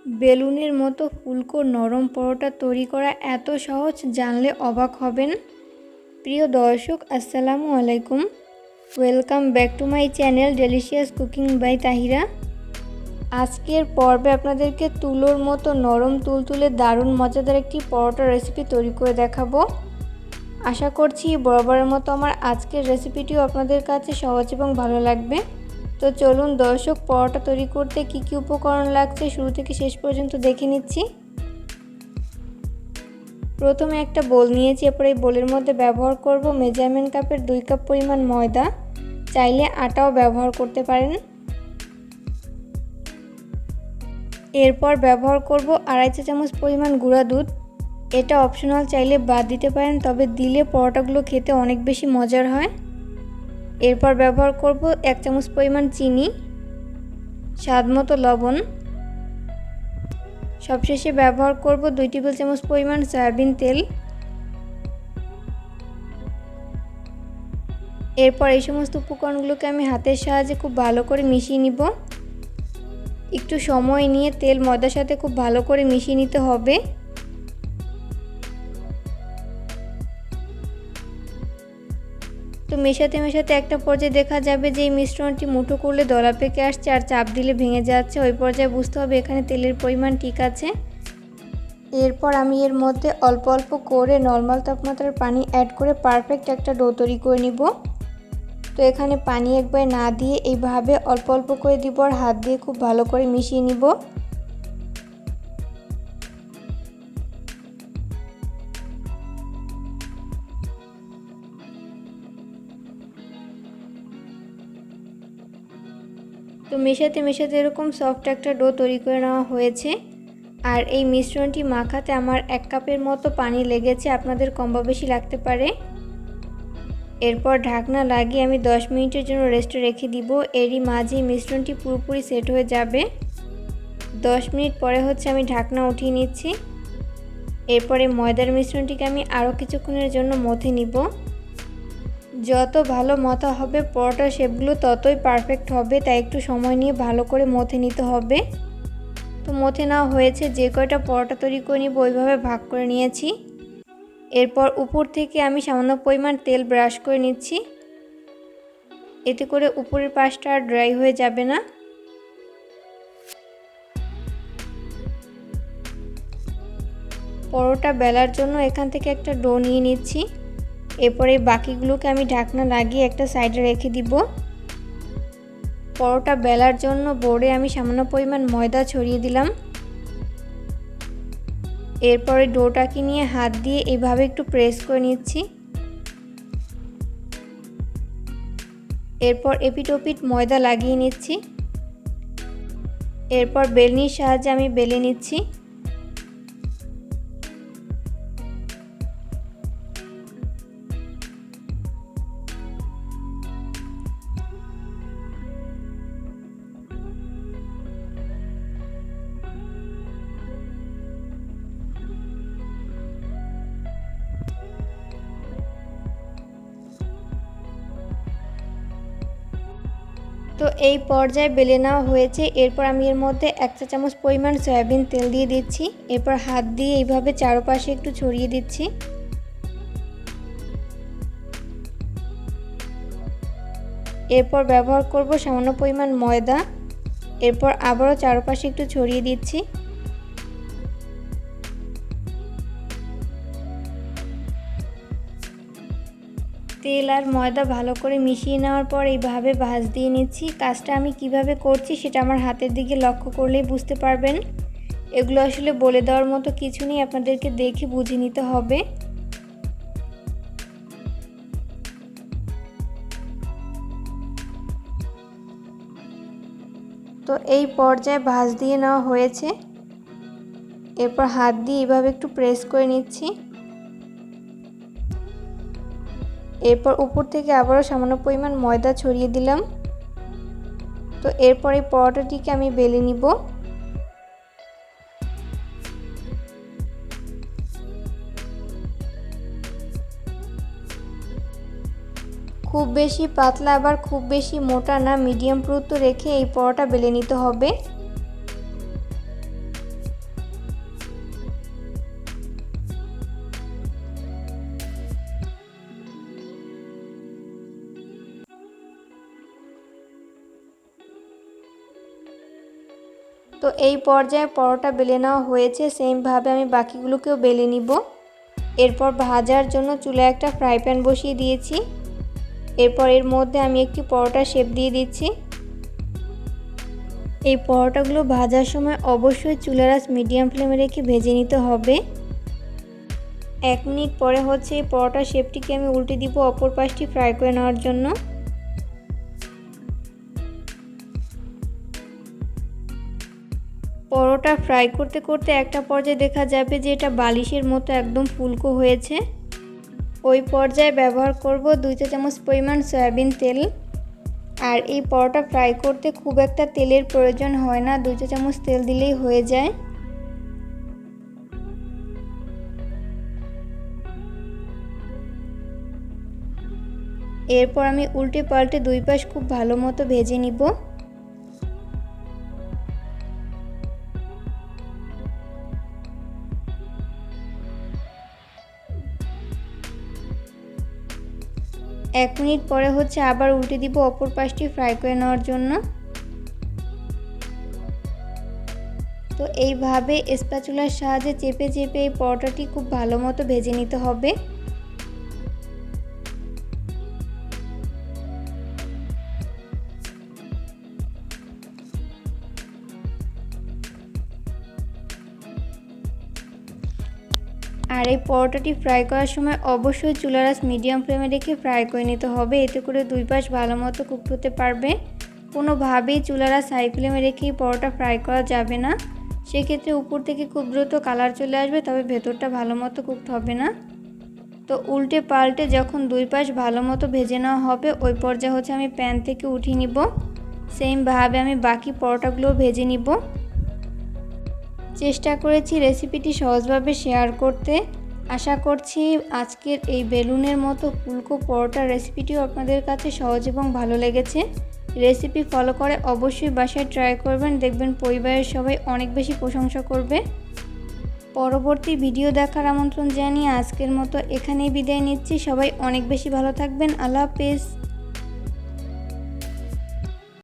বেলুনের মতো ফুলকো নরম পরোটা তৈরি করা এত সহজ, জানলে অবাক হবেন। প্রিয় দর্শক, আসসালামু আলাইকুম। Welcome back to my channel delicious cooking by Tahira. আজকের পর্বে আপনাদেরকে তুলোর মতো নরম তুলতুলে দারুণ মজাদার একটি পরোটা রেসিপি তৈরি করে দেখাবো। আশা করছি বরাবরের মতো আমার আজকের রেসিপিটিও আপনাদের কাছে সহজ এবং ভালো লাগবে। তো চলুন দর্শক, পরোটা তৈরি করতে কি কি উপকরণ লাগছে শুরু থেকে শেষ পর্যন্ত দেখে নিচ্ছি। প্রথমে একটা বোল নিয়েছি, এরপর এই বোলের মধ্যে ব্যবহার করব মেজারমেন্ট কাপের 2 কাপ পরিমাণ ময়দা, চাইলে আটাও ব্যবহার করতে পারেন। এরপর ব্যবহার করব 2.5 চা চামচ পরিমাণ গুঁড়া দুধ। এটা অপশনাল, চাইলে বাদ দিতে পারেন, তবে দিলে পরোটাগুলো খেতে অনেক বেশি মজার হয়। এরপর ব্যবহার করব 1 চামচ পরিমাণ চিনি, স্বাদমতো লবণ। সবশেষে ব্যবহার করব 2 টেবিল চামচ পরিমাণ সয়াবিন তেল। এরপর এই সমস্ত উপকরণগুলোকে আমি হাতের সাহায্যে খুব ভালো করে মিশিয়ে নিব। একটু সময় নিয়ে তেল ময়দার সাথে খুব ভালো করে মিশিয়ে নিতে হবে। তো মেশাতে মেশাতে একটা পর্যায়ে দেখা যাবে যে এই মিশ্রণটি মুঠো করলে দলা পেকে আসছে আর চাপ দিলে ভেঙে যাচ্ছে। ওই পর্যায়ে বুঝতে হবে এখানে তেলের পরিমাণ ঠিক আছে। এরপর আমি এর মধ্যে অল্প অল্প করে নর্মাল তাপমাত্রার পানি অ্যাড করে পারফেক্ট একটা ডো তৈরি করে নিব। তো এখানে পানি একবার না দিয়ে এইভাবে অল্প অল্প করে দিব আর হাত দিয়ে খুব ভালো করে মিশিয়ে নিব। তো মেশাতে মেশাতে এরকম সফট একটা ডো তৈরি করে নেওয়া হয়েছে। আর এই মিশ্রণটি মাখাতে আমার 1 কাপের মতো পানি লেগেছে, আপনাদের কম বা বেশি লাগতে পারে। এরপর ঢাকনা লাগিয়ে আমি 10 মিনিটের জন্য রেস্টে রেখে দিব। এরই মাঝে মিশ্রণটি পুরোপুরি সেট হয়ে যাবে। 10 মিনিট পরে আমি ঢাকনা উঠিয়ে নিচ্ছি। এরপরে ময়দার মিশ্রণটিকে আমি আরও কিছুক্ষণের জন্য মথে নিব। যত ভালো মথা হবে পরোটার শেপগুলো ততই পারফেক্ট হবে, তাই একটু সময় নিয়ে ভালো করে মথে নিতে হবে। তো মথে নেওয়া হয়েছে, যে কয়টা পরোটা তৈরি করে নিব ওইভাবে ভাগ করে নিয়েছি। এরপর উপর থেকে আমি সামান্য পরিমাণ তেল ব্রাশ করে নিচ্ছি, এতে করে উপরের পাশটা আর ড্রাই হয়ে যাবে না। পরোটা বেলার জন্য এখান থেকে একটা ডো নিয়ে নিচ্ছি। এরপরে বাকিগুলোকে আমি ঢাকনা লাগিয়ে একটা সাইডে রেখে দিব। পরোটা বেলার জন্য বোর্ডে আমি সামান্য পরিমাণ ময়দা ছড়িয়ে দিলাম। এরপরে ডোটাকে নিয়ে হাত দিয়ে এইভাবে একটু প্রেস করে নিচ্ছি। এরপর এপিট ওপিট ময়দা লাগিয়ে নিচ্ছি। এরপর বেলনির সাহায্যে আমি বেলে নিচ্ছি। তো এই পর্যায়ে বেলে নেওয়া হয়েছে। এরপর আমি এর মধ্যে 1 চা চামচ পরিমাণ সয়াবিন তেল দিয়ে দিচ্ছি। এরপর হাত দিয়ে এইভাবে চারপাশে একটু ছড়িয়ে দিচ্ছি। এরপর ব্যবহার করব সামান্য পরিমাণ ময়দা। এরপর আবারও চারপাশে একটু ছড়িয়ে দিচ্ছি। তেল আর ময়দা ভালো করে মিশিয়ে নেওয়ার পর এইভাবে ভাঁজ দিয়ে নিচ্ছি। কাজটা আমি কিভাবে করছি সেটা আমার হাতের দিকে লক্ষ্য করলেই বুঝতে পারবেন। এগুলো আসলে বলে দেওয়ার মতো কিছু নেই, আপনাদেরকে দেখে বুঝে নিতে হবে। তো এই পর্যায়ে ভাঁজ দিয়ে নেওয়া হয়েছে। এরপর হাত দিয়ে এভাবে একটু প্রেস করে নিচ্ছি। এরপর উপর থেকে আবারও সামান্য পরিমাণ ময়দা ছড়িয়ে দিলাম। তো এরপর এই পরোটাটিকে আমি বেলে নিব। খুব বেশি পাতলা আবার খুব বেশি মোটা না, মিডিয়াম পুরুত্ব রেখে এই পরোটা বেলে নিতে হবে। তো এই পর্যায়ে পরোটা বেলে নেওয়া হয়েছে, সেমভাবে আমি বাকিগুলোকেও বেলে নিব। এরপর ভাজার জন্য চুলায় একটা ফ্রাই প্যান বসিয়ে দিয়েছি। এরপর এর মধ্যে আমি একটি পরোটা শেপ দিয়ে দিচ্ছি। এই পরোটাগুলো ভাজার সময় অবশ্যই চুলার আঁচ মিডিয়াম ফ্লেমে রেখে ভেজে নিতে হবে। 1 মিনিট পরে এই পরোটা শেপটিকে আমি উল্টে দিব অপর পাশটি ফ্রাই করে নেওয়ার জন্য। পরোটা ফ্রাই করতে করতে একটা পর্যায়ে দেখা যাবে যে এটা বালিশের মতো একদম ফুলকো হয়েছে। ওই পর্যায়ে ব্যবহার করব 2 চা চামচ পরিমাণ সয়াবিন তেল। আর এই পরোটা ফ্রাই করতে খুব একটা তেলের প্রয়োজন হয় না, 2 চা চামচ তেল দিলেই হয়ে যায়। এরপর আমি উল্টে পাল্টে 2 পাশ খুব ভালো মতো ভেজে নিব। এক মিনিট পরে আবার উল্টে দিব অপর পাশটি ফ্রাই করে নেওয়ার জন্য। তো এইভাবে স্প্যাচুলার সাহায্যে চেপে চেপে এই পরোটাটি খুব ভালো মতো ভেজে নিতে হবে। আর এই পরোটাটি ফ্রাই করার সময় অবশ্যই চুলার আঁচ মিডিয়াম ফ্লেমে রেখে ফ্রাই করে নিতে হবে, এতে করে 2 পাশ ভালো মতো কুকড হতে পারবে। কোনোভাবেই চুলার আঁচ হাই ফ্লেমে রেখেই পরোটা ফ্রাই করা যাবে না, সেক্ষেত্রে উপর থেকে খুব দ্রুত কালার চলে আসবে, তবে ভেতরটা ভালো মতো কুকড হবে না। তো উল্টে পাল্টে যখন 2 পাশ ভালো মতো ভেজে নেওয়া হবে ওই পর্যায়ে আমি প্যান থেকে উঠিয়ে নিব। সেমভাবে আমি বাকি পরোটাগুলো ভেজে নিব। চেষ্টা করেছি রেসিপিটি সহজভাবে শেয়ার করতে। আশা করছি আজকের এই বেলুনের মতো ফুলকো পরোটার রেসিপিটিও আপনাদের কাছে সহজ এবং ভালো লেগেছে। রেসিপি ফলো করে অবশ্যই বাসায় ট্রাই করবেন, দেখবেন পরিবারের সবাই অনেক বেশি প্রশংসা করবে। পরবর্তী ভিডিও দেখার আমন্ত্রণ জানিয়ে আজকের মতো এখানেই বিদায় নিচ্ছি। সবাই অনেক বেশি ভালো থাকবেন। আল্লাহ হাফেজ।